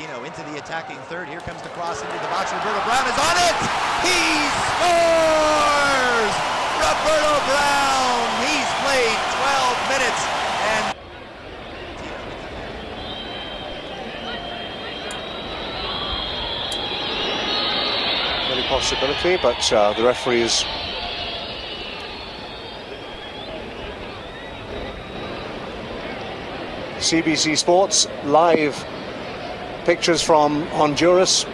Tino into the attacking third. Here comes the cross into the box. Roberto Brown is on it! He scores! Roberto Brown! He's played 12 minutes and... Any possibility, but the referee is... CBC Sports, live pictures from Honduras.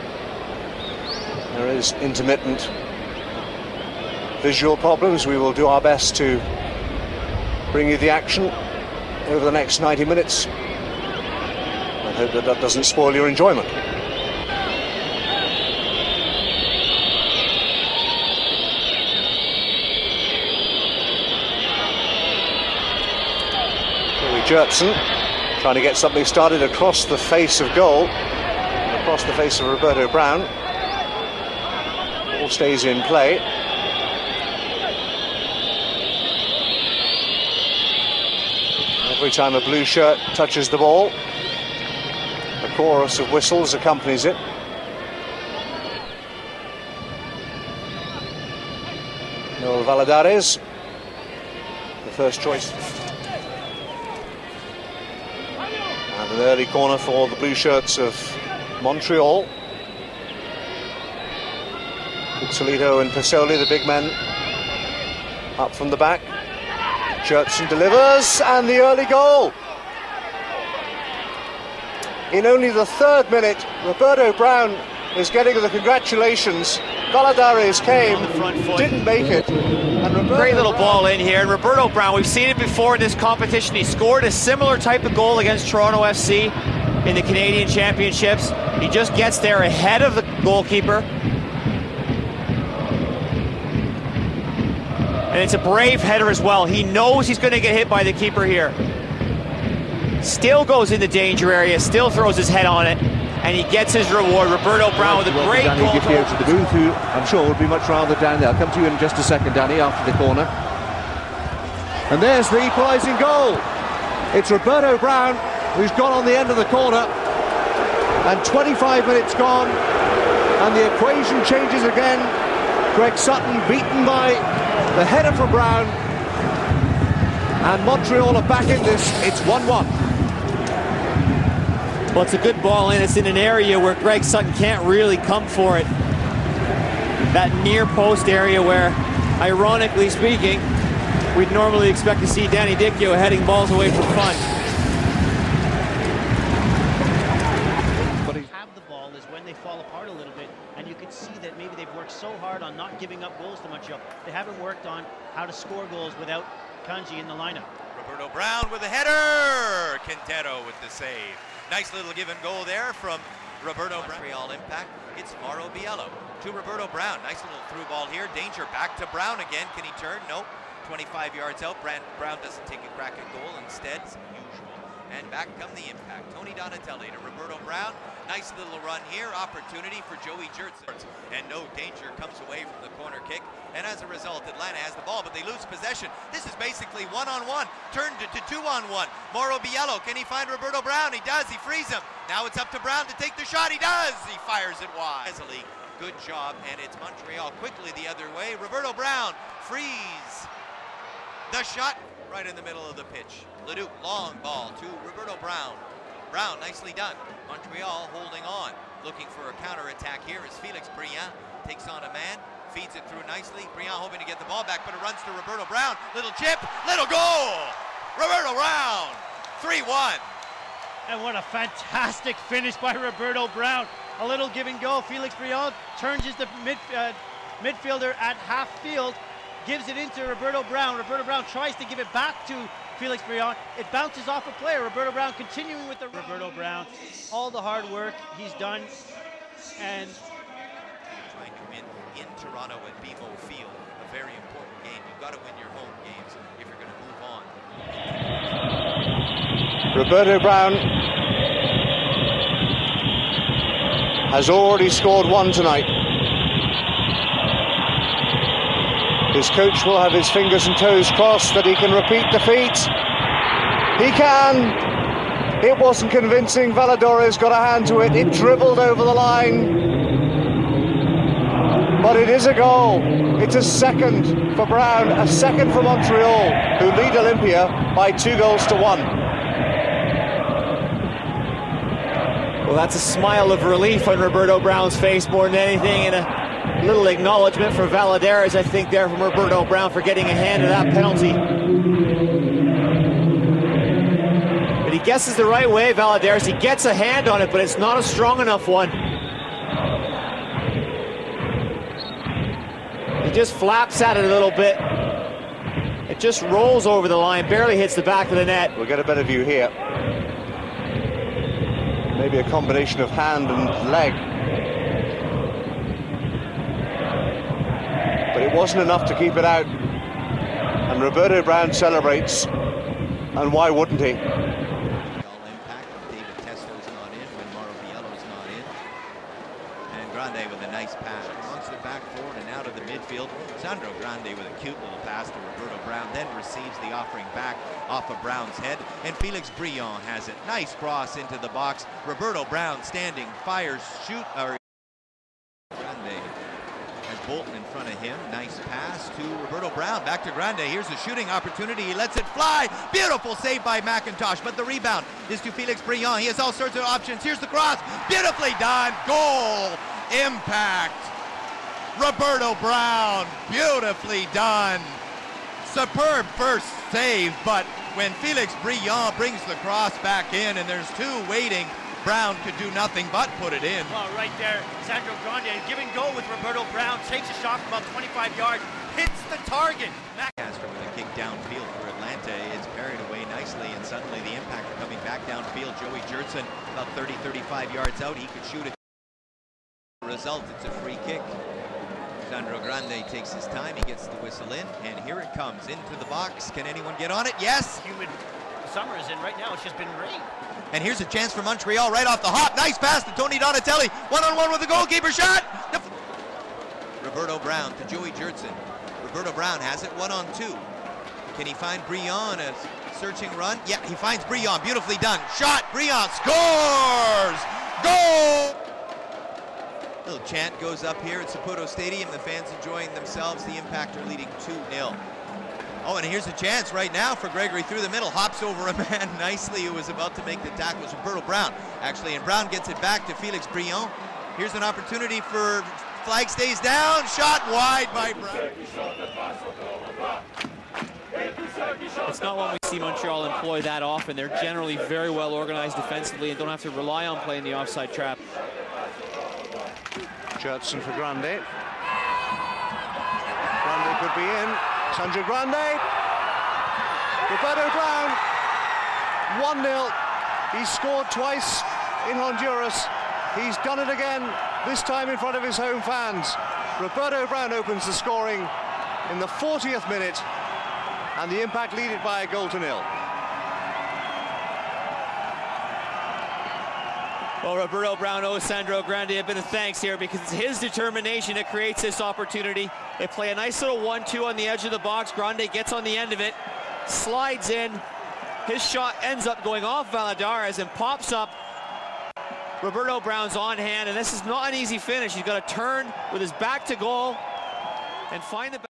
There is intermittent visual problems. We will do our best to bring you the action over the next 90 minutes. I hope that that doesn't spoil your enjoyment. Jertson trying to get something started across the face of goal, across the face of Roberto Brown. Ball stays in play. Every time a blue shirt touches the ball, a chorus of whistles accompanies it. Noel Valladares, the first choice. And an early corner for the blue shirts of Montreal. Pixelito and Pasoli, the big men, up from the back. Jertson delivers, and the early goal. In only the 3rd minute, Roberto Brown is getting the congratulations. Valladares came, didn't make it. And great little ball in here. And Roberto Brown, we've seen it before in this competition. He scored a similar type of goal against Toronto FC in the Canadian Championships. He just gets there ahead of the goalkeeper. And it's a brave header as well. He knows he's going to get hit by the keeper here. Still goes in the danger area, still throws his head on it, and he gets his reward. Roberto Brown with a great goal. Danny Gifio to the booth, who I'm sure will be much rather down there. I'll come to you in just a second, Danny, after the corner. And there's the equalising goal. It's Roberto Brown who's gone on the end of the corner, and 25 minutes gone, and the equation changes again. Greg Sutton beaten by the header from Brown, and Montreal are back in this. It's 1-1. Well, it's a good ball in. It's in an area where Greg Sutton can't really come for it. That near post area where, ironically speaking, we'd normally expect to see Danny Dicchio heading balls away from fun. But have the ball is when they fall apart a little bit, and you can see that maybe they've worked so hard on not giving up goals to Montreal. They haven't worked on how to score goals without Kanji in the lineup. Roberto Brown with a header. Quintero with the save. Nice little give and go there from Roberto Brown. Montreal impact. It's Mauro Biello to Roberto Brown. Nice little through ball here. Danger back to Brown again. Can he turn? Nope. 25 yards out. Brown doesn't take a crack at goal. Instead, it's usual. And back come the impact. Tony Donatelli to Roberto Brown. Nice little run here. Opportunity for Joey Jertson. And no danger comes away from the corner kick. And as a result, Atlanta has the ball, but they lose possession. This is basically one-on-one. Turned to two-on-one. Mauro Biello, can he find Roberto Brown? He does. He frees him. Now it's up to Brown to take the shot. He does. He fires it wide. Good job. And it's Montreal quickly the other way. Roberto Brown frees the shot right in the middle of the pitch. Leduc, long ball to Roberto Brown. Brown, nicely done. Montreal holding on. Looking for a counter-attack here as Felix Briand takes on a man. Feeds it through nicely. Briand hoping to get the ball back, but it runs to Roberto Brown. Little chip, little goal! Roberto Brown, 3-1. And what a fantastic finish by Roberto Brown. A little give and go. Felix Briand turns the midfielder at half field, gives it into Roberto Brown. Roberto Brown tries to give it back to Felix Briand. It bounces off a player. Roberto Brown continuing with the Roberto Brown. All the hard work he's done, and trying to win in Toronto at BMO Field, a very important game. You've got to win your home games if you're going to move on. Roberto Brown has already scored one tonight. His coach will have his fingers and toes crossed that he can repeat the feat. He can. It wasn't convincing. Valadares got a hand to it. It dribbled over the line. But it is a goal. It's a second for Brown, a second for Montreal, who lead Olympia by 2-1. Well, that's a smile of relief on Roberto Brown's face more than anything, and a little acknowledgement for Valadares, I think, there from Roberto Brown for getting a hand of that penalty. But he guesses the right way, Valadares. He gets a hand on it, but it's not a strong enough one. He just flaps at it a little bit. It just rolls over the line, barely hits the back of the net. We'll get a better view here. Maybe a combination of hand and leg. But it wasn't enough to keep it out. And Roberto Brown celebrates. And why wouldn't he? Grande with a nice pass. Launches it back forward and out of the midfield. Sandro Grande with a cute little pass to Roberto Brown, then receives the offering back off of Brown's head. And Felix Brillant has it. Nice cross into the box. Roberto Brown standing, fires, Grande has Bolton in front of him. Nice pass to Roberto Brown. Back to Grande. Here's a shooting opportunity. He lets it fly. Beautiful save by McIntosh, but the rebound is to Felix Brillant. He has all sorts of options. Here's the cross. Beautifully done. Goal. Impact. Roberto Brown, beautifully done. Superb first save, but when Felix Brillant brings the cross back in and there's two waiting, Brown could do nothing but put it in. Well, right there, Sandro Grande, give and go with Roberto Brown, takes a shot from about 25 yards, hits the target. Caster with a kick downfield for Atlanta. It's parried away nicely, and suddenly the Impact are coming back downfield. Joey Jurtson about 30-35 yards out. He could shoot it. Result, it's a free kick. Sandro Grande takes his time, he gets the whistle in, and here it comes into the box. Can anyone get on it? Yes! Humid summer is in right now, it's just been rain. And here's a chance for Montreal right off the hop. Nice pass to Tony Donatelli. One-on-one with the goalkeeper shot! Roberto Brown to Joey Jurtson. Roberto Brown has it 1-on-2. Can he find Brillant? A searching run? Yeah, he finds Brillant. Beautifully done. Shot! Brillant scores! Goal! Little chant goes up here at Saputo Stadium. The fans enjoying themselves. The Impact are leading 2-0. Oh, and here's a chance right now for Gregory through the middle. Hops over a man nicely who was about to make the tackle. It was Roberto Brown, actually, and Brown gets it back to Felix Brillant. Here's an opportunity for flag stays down. Shot wide by Brown. It's not one we see Montreal employ that often. They're generally very well organized defensively and don't have to rely on playing the offside trap. Jurtson for Grande. Grande could be in. Sandro Grande. Roberto Brown. 1-0. He's scored twice in Honduras. He's done it again, this time in front of his home fans. Roberto Brown opens the scoring in the 40th minute, and the Impact lead it by 1-0. Well, Roberto Brown owes Sandro Grande a bit of thanks here because it's his determination that creates this opportunity. They play a nice little 1-2 on the edge of the box. Grande gets on the end of it, slides in. His shot ends up going off Valadares and pops up. Roberto Brown's on hand, and this is not an easy finish. He's got to turn with his back to goal and find the